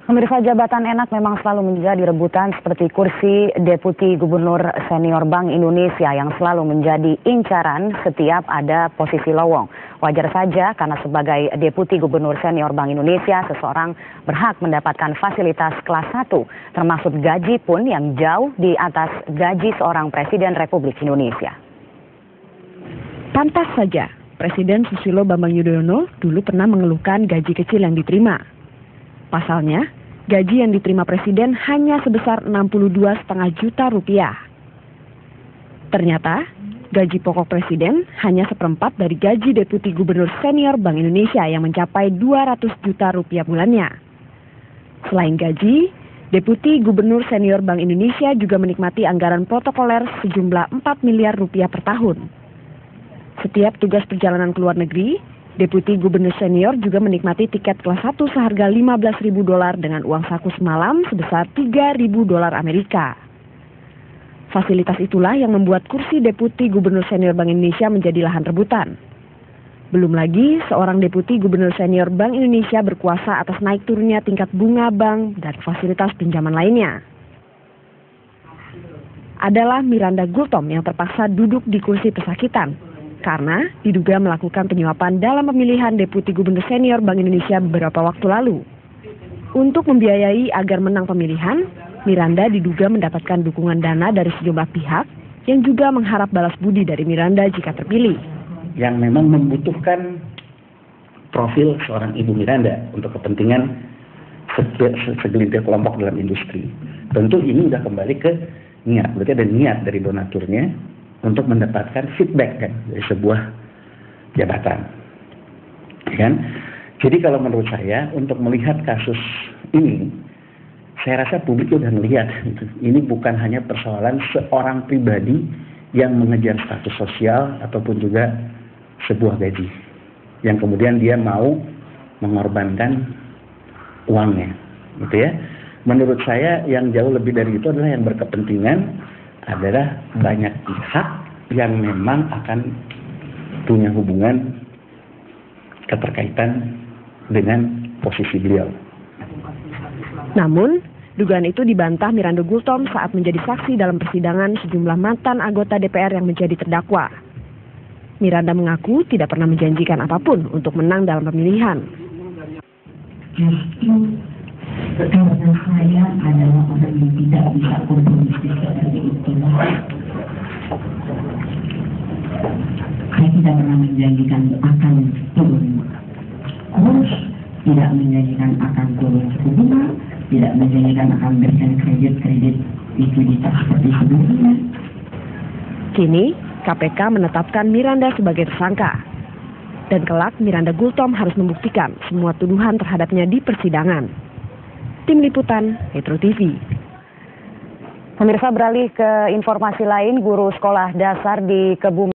Pemirsa, jabatan enak memang selalu menjadi rebutan seperti kursi Deputi Gubernur Senior Bank Indonesia yang selalu menjadi incaran setiap ada posisi lowong. Wajar saja karena sebagai Deputi Gubernur Senior Bank Indonesia, seseorang berhak mendapatkan fasilitas kelas 1, termasuk gaji pun yang jauh di atas gaji seorang Presiden Republik Indonesia. Pantas saja, Presiden Susilo Bambang Yudhoyono dulu pernah mengeluhkan gaji kecil yang diterima. Pasalnya, gaji yang diterima Presiden hanya sebesar 62,5 juta rupiah. Ternyata, gaji pokok Presiden hanya seperempat dari gaji Deputi Gubernur Senior Bank Indonesia yang mencapai 200 juta rupiah bulannya. Selain gaji, Deputi Gubernur Senior Bank Indonesia juga menikmati anggaran protokoler sejumlah 4 miliar rupiah per tahun. Setiap tugas perjalanan ke luar negeri, Deputi Gubernur Senior juga menikmati tiket kelas 1 seharga $15.000 dengan uang saku semalam sebesar $3.000 Amerika. Fasilitas itulah yang membuat kursi Deputi Gubernur Senior Bank Indonesia menjadi lahan rebutan. Belum lagi, seorang Deputi Gubernur Senior Bank Indonesia berkuasa atas naik turunnya tingkat bunga bank dan fasilitas pinjaman lainnya. Adalah Miranda Gultom yang terpaksa duduk di kursi pesakitan karena diduga melakukan penyuapan dalam pemilihan Deputi Gubernur Senior Bank Indonesia beberapa waktu lalu. Untuk membiayai agar menang pemilihan, Miranda diduga mendapatkan dukungan dana dari sejumlah pihak yang juga mengharap balas budi dari Miranda jika terpilih. Yang memang membutuhkan profil seorang Ibu Miranda untuk kepentingan segelintir kelompok dalam industri. Tentu ini sudah kembali ke niat, berarti ada niat dari donaturnya untuk mendapatkan feedback kan dari sebuah jabatan, kan? Jadi kalau menurut saya untuk melihat kasus ini, saya rasa publik sudah melihat gitu. Ini bukan hanya persoalan seorang pribadi yang mengejar status sosial ataupun juga sebuah gaji, yang kemudian dia mau mengorbankan uangnya, gitu ya. Menurut saya yang jauh lebih dari itu adalah yang berkepentingan adalah banyak pihak yang memang akan punya hubungan keterkaitan dengan posisi beliau. Namun, dugaan itu dibantah Miranda Gultom saat menjadi saksi dalam persidangan sejumlah mantan anggota DPR yang menjadi terdakwa. Miranda mengaku tidak pernah menjanjikan apapun untuk menang dalam pemilihan. Justru karena saya adalah orang yang tidak bisa kompromi seperti itulah. Saya tidak pernah menjanjikan akan turun kurs, tidak menjanjikan akan turun suku bunga, tidak menjanjikan akan berikan kredit likuiditas seperti sebelumnya. Kini, KPK menetapkan Miranda sebagai tersangka. Dan kelak Miranda Gultom harus membuktikan semua tuduhan terhadapnya di persidangan. Tim Liputan, Metro TV. Pemirsa, beralih ke informasi lain, guru sekolah dasar di Kebumen